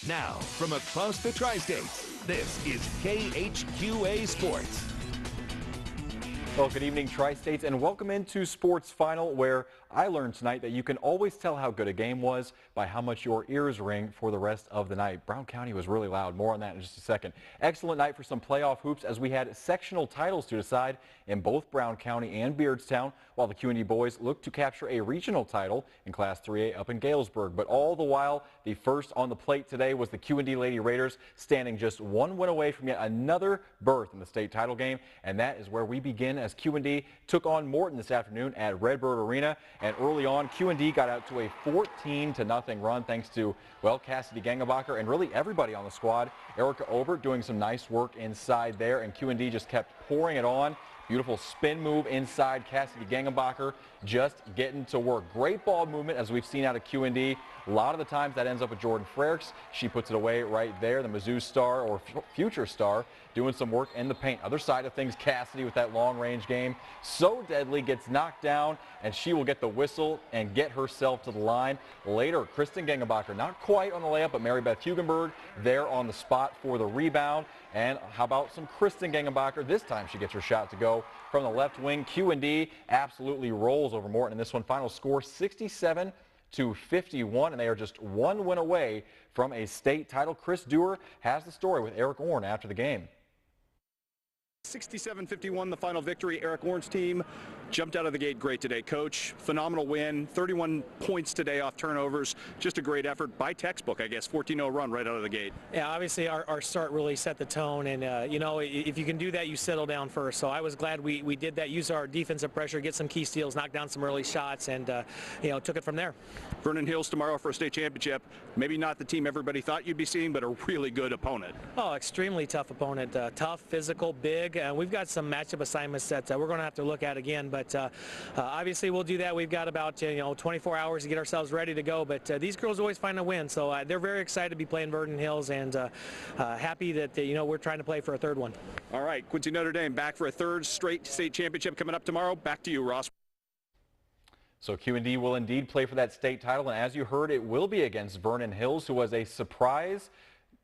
Now, from across the Tri-States, this is KHQA Sports. Well, good evening, Tri-States, and welcome into Sports Final, where I learned tonight that you can always tell how good a game was by how much your ears ring for the rest of the night. Brown County was really loud. More on that in just a second. Excellent night for some playoff hoops as we had sectional titles to decide in both Brown County and Beardstown, while the QND boys looked to capture a regional title in Class 3A up in Galesburg. But all the while, the first on the plate today was the QND Lady Raiders, standing just one win away from yet another berth in the state title game, and that is where we begin as QND took on Morton this afternoon at Redbird Arena. And early on, QND got out to a 14-0 run thanks to, well, Cassidy Gangenbacher and really everybody on the squad. Erica Obert doing some nice work inside there, and QND just kept pouring it on. Beautiful spin move inside. Cassidy Gangenbacher just getting to work. Great ball movement as we've seen out of QND. A lot of the times that ends up with Jordan Frericks. She puts it away right there. The Mizzou star or future star doing some work in the paint. Other side of things, Cassidy with that long range game. So deadly, gets knocked down, and she will get the whistle and get herself to the line. Later, Kristen Gangenbacher, not quite on the layup, but Mary Beth Hugenberg there on the spot for the rebound. And how about some Kristen Gangenbacher? This time she gets her shot to go from the left wing. QND absolutely rolls over Morton in this one. Final score 67-51, and they are just one win away from a state title. Chris Dewar has the story with Eric Orn after the game. 67-51, the final victory. Eric Orn's team jumped out of the gate great today. Coach, phenomenal win. 31 points today off turnovers. Just a great effort by textbook, I guess. 14-0 run right out of the gate. Yeah, obviously our start really set the tone, and you know, if you can do that, you settle down first. So I was glad we did that, use our defensive pressure, get some key steals, knock down some early shots, and you know, took it from there. Vernon Hills tomorrow for a state championship. Maybe not the team everybody thought you'd be seeing, but a really good opponent. Oh, extremely tough opponent. Tough, physical, big. We've got some matchup assignments that we're going to have to look at again, but obviously we'll do that. We've got about 24 hours to get ourselves ready to go, but these girls always find a win, so they're very excited to be playing Vernon Hills, and happy that we're trying to play for a third one. All right, Quincy Notre Dame back for a third straight state championship coming up tomorrow. Back to you, Ross. So QND will indeed play for that state title, and as you heard, it will be against Vernon Hills, who was a surprise,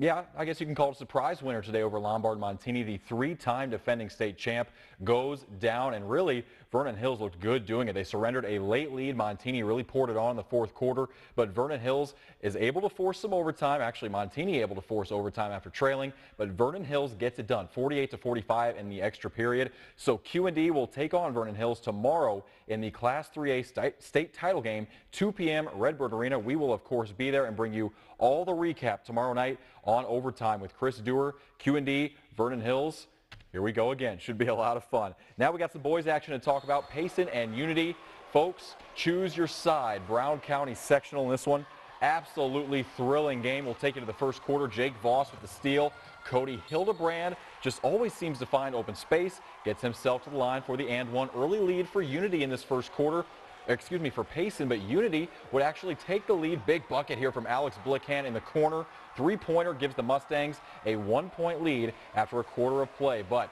yeah, I guess you can call it a surprise winner today over Lombard Montini. The three-time defending state champ goes down, and really Vernon Hills looked good doing it. They surrendered a late lead. Montini really poured it on in the fourth quarter, but Vernon Hills is able to force some overtime. Actually, Montini able to force overtime after trailing, but Vernon Hills gets it done, 48-45 in the extra period. So QND will take on Vernon Hills tomorrow in the Class 3A state title game, 2 p.m. Redbird Arena. We will, of course, be there and bring you all the recap tomorrow night on Overtime with Chris Dewar, QND, Vernon Hills. Here we go again. Should be a lot of fun. Now we got some boys action to talk about. Payson and Unity. Folks, choose your side. Brown County sectional in this one. Absolutely thrilling game. We'll take you to the first quarter. Jake Voss with the steal. Cody Hildebrand just always seems to find open space. Gets himself to the line for the and one. Early lead for Unity in this first quarter. Excuse me, for Payson, but Unity would actually take the lead. Big bucket here from Alex Blickhand in the corner. Three-pointer gives the Mustangs a 1-point lead after a quarter of play. But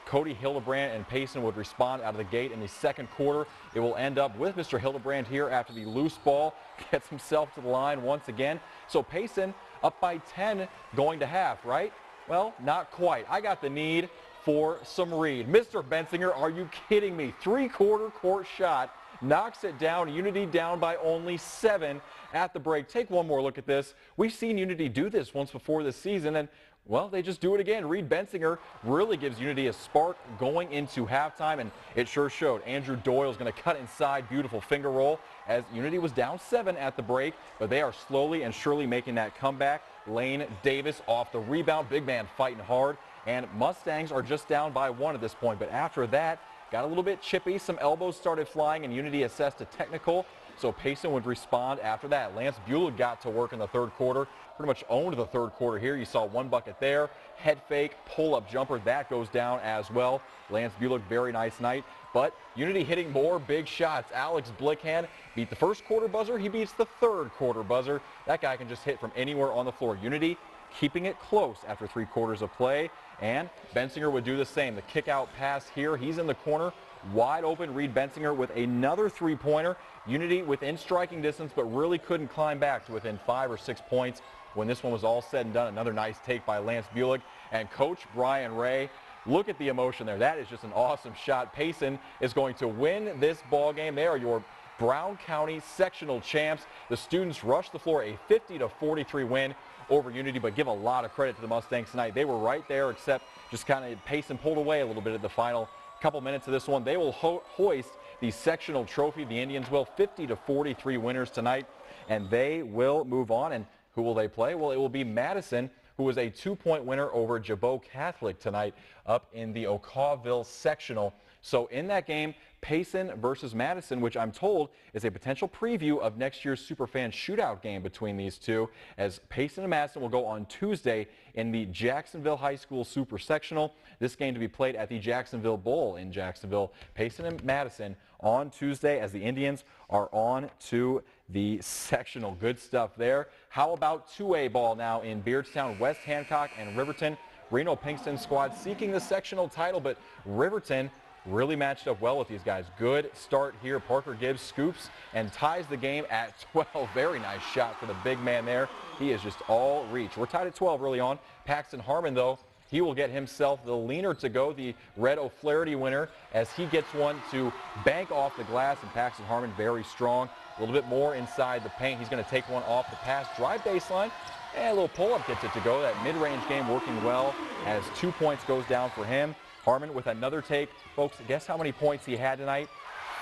Cody Hildebrand and Payson would respond out of the gate in the second quarter. It will end up with Mr. Hildebrand here after the loose ball gets himself to the line once again. So Payson up by 10 going to half, right? Well, not quite. I got the need for some Reed. Mr. Bensinger, are you kidding me? Three-quarter court shot. Knocks it down. Unity down by only 7 at the break. Take one more look at this. We've seen Unity do this once before this season, and, well, they just do it again. Reed Bensinger really gives Unity a spark going into halftime, and it sure showed. Andrew Doyle is going to cut inside. Beautiful finger roll as Unity was down 7 at the break, but they are slowly and surely making that comeback. Lane Davis off the rebound. Big man fighting hard, and Mustangs are just down by 1 at this point, but after that, got a little bit chippy. Some elbows started flying, and Unity assessed a technical, so Payson would respond after that. Lance Buell got to work in the third quarter. Pretty much owned the third quarter here. You saw one bucket there. Head fake, pull-up jumper. That goes down as well. Lance Buell, very nice night. But Unity hitting more big shots. Alex Blickhand beat the first quarter buzzer. He beats the third quarter buzzer. That guy can just hit from anywhere on the floor. Unity keeping it close after 3 quarters of play. And Bensinger would do the same. The kick-out pass here. He's in the corner. Wide open. Reed Bensinger with another three-pointer. Unity within striking distance, but really couldn't climb back to within 5 or 6 points. when this one was all said and done. Another nice take by Lance Bulick and Coach Brian Ray. Look at the emotion there. That is just an awesome shot. Payson is going to win this ball game. They are your Brown County sectional champs. The students rushed the floor, a 50-43 win over Unity, but give a lot of credit to the Mustangs tonight. They were right there, except just kind of Payson pulled away a little bit at the final couple minutes of this one. They will hoist the sectional trophy. The Indians will, 50-43 winners tonight, and they will move on. And who will they play? Well, it will be Madison, who was a 2-point winner over Jabot Catholic tonight up in the Okawville sectional. So in that game, Payson versus Madison, which I'm told is a potential preview of next year's Superfan shootout game between these two, as Payson and Madison will go on Tuesday in the Jacksonville High School Super Sectional. This game to be played at the Jacksonville Bowl in Jacksonville. Payson and Madison on Tuesday, as the Indians are on to the sectional. Good stuff there. How about 2A ball now in Beardstown? West Hancock and Riverton. Reno Pinkston squad seeking the sectional title, but Riverton really matched up well with these guys. Good start here. Parker Gibbs scoops and ties the game at 12. Very nice shot for the big man there. He is just all reach. We're tied at 12 early on. Paxton Harmon, though, he will get himself the leaner to go, the Red O'Flaherty winner, as he gets one to bank off the glass. And Paxton Harmon very strong. A little bit more inside the paint. He's going to take one off the pass. Drive baseline. And a little pull-up gets it to go. That mid-range game working well as 2 points goes down for him. Harmon with another take. Folks, guess how many points he had tonight?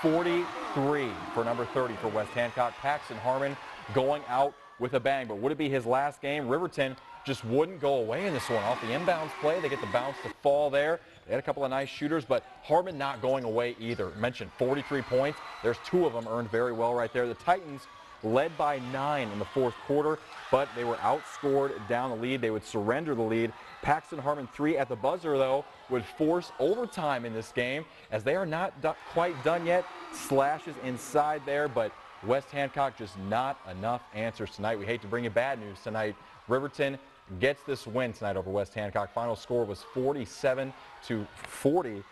43 for number 30 for West Hancock. Paxton Harmon going out with a bang. But would it be his last game? Riverton just wouldn't go away in this one. Off the inbounds play, they get the bounce to fall there. They had a couple of nice shooters, but Harmon not going away either. I mentioned 43 points. There's 2 of them earned very well right there. The Titans led by 9 in the fourth quarter, but they were outscored down the lead. They would surrender the lead. Paxton Harmon 3 at the buzzer, though, would force overtime in this game, as they are not quite done yet. Slashes inside there, but West Hancock just not enough answers tonight. We hate to bring you bad news tonight. Riverton gets this win tonight over West Hancock. Final score was 47-40.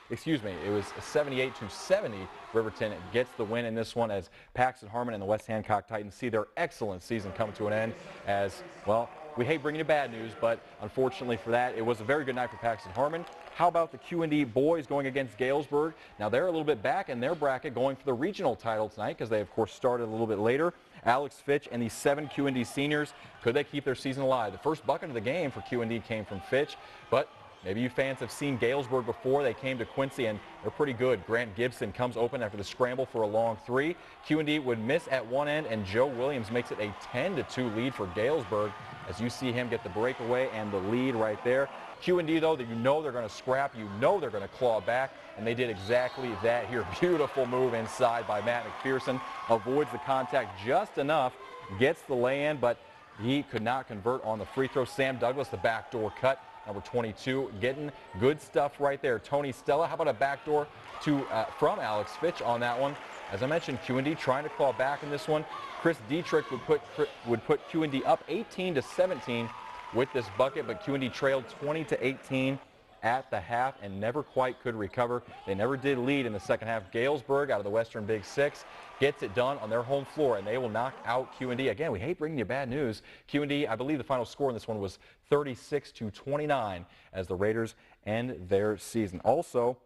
Excuse me, it was 78-70. Riverton gets the win in this one, as Paxton Harmon and the West Hancock Titans see their excellent season come to an end. As well, we hate bringing you bad news, but unfortunately for that, it was a very good night for Paxton Harmon. How about the QND boys going against Galesburg? Now they're a little bit back in their bracket, going for the regional title tonight, because they of course started a little bit later. Alex Fitch and the 7 QND seniors, could they keep their season alive? The first bucket of the game for QND came from Fitch, but maybe you fans have seen Galesburg before. They came to Quincy and they're pretty good. Grant Gibson comes open after the scramble for a long 3. QND would miss at one end, and Joe Williams makes it a 10-2 lead for Galesburg, as you see him get the breakaway and the lead right there. QND, though, that you know they're going to scrap, you know they're going to claw back, and they did exactly that here. Beautiful move inside by Matt McPherson. Avoids the contact just enough, gets the lay-in, but he could not convert on the free throw. Sam Douglas, the backdoor cut, number 22, getting good stuff right there. Tony Stella, how about a backdoor from Alex Fitch on that one? As I mentioned, QND trying to claw back in this one. Chris Dietrich would put QND up 18-17 with this bucket, but QND trailed 20-18 at the half and never quite could recover. They never did lead in the second half. Galesburg out of the Western Big 6 gets it done on their home floor, and they will knock out QND. Again, we hate bringing you bad news. QND, I believe the final score in this one was 36-29 as the Raiders end their season. Also,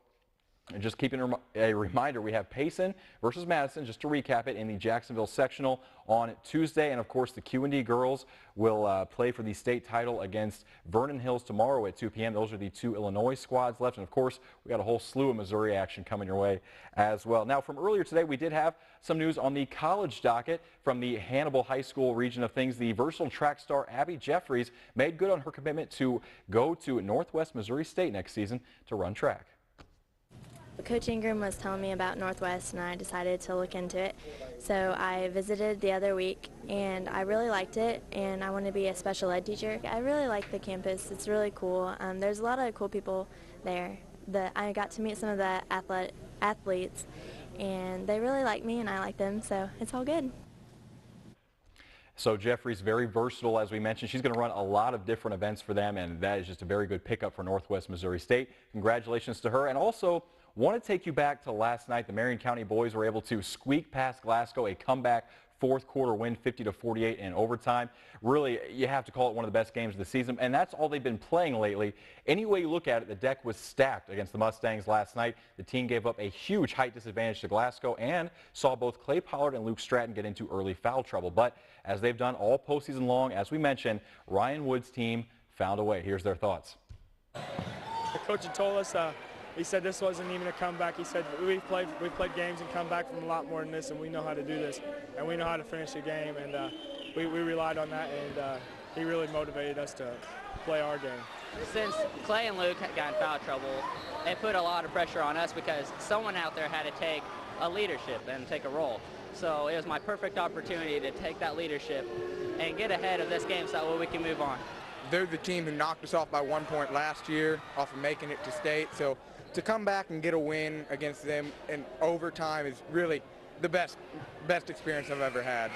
and just keeping a reminder, we have Payson versus Madison, just to recap it, in the Jacksonville sectional on Tuesday. And, of course, the QND girls will play for the state title against Vernon Hills tomorrow at 2 p.m. Those are the 2 Illinois squads left. And, of course, we got a whole slew of Missouri action coming your way as well. Now, from earlier today, we did have some news on the college docket from the Hannibal High School region of things. The versatile track star Abby Jeffries made good on her commitment to go to Northwest Missouri State next season to run track. Coach Ingram was telling me about Northwest, and I decided to look into it. So I visited the other week, and I really liked it, and I want to be a special ed teacher. I really like the campus. It's really cool. There's a lot of cool people there. I got to meet some of the athletes, and they really like me, and I like them, so it's all good. So Jeffrey's very versatile, as we mentioned. She's going to run a lot of different events for them, and that is just a very good pickup for Northwest Missouri State. Congratulations to her. And also, want to take you back to last night. The Marion County boys were able to squeak past Glasgow, a comeback fourth quarter win, 50-48 in overtime. Really, you have to call it one of the best games of the season, and that's all they've been playing lately. Any way you look at it, the deck was stacked against the Mustangs last night. The team gave up a huge height disadvantage to Glasgow and saw both Clay Pollard and Luke Stratton get into early foul trouble. But as they've done all postseason long, as we mentioned, Ryan Wood's team found a way. Here's their thoughts. The coach had told us, he said this wasn't even a comeback. He said we've played games and come back from a lot more than this, and we know how to do this, and we know how to finish a game, and we relied on that, and he really motivated us to play our game. Since Clay and Luke got in foul trouble, it put a lot of pressure on us because someone out there had to take a leadership and take a role. So it was my perfect opportunity to take that leadership and get ahead of this game so that way we can move on. They're the team who knocked us off by 1 point last year off of making it to state. So to come back and get a win against them in overtime is really the best experience I've ever had.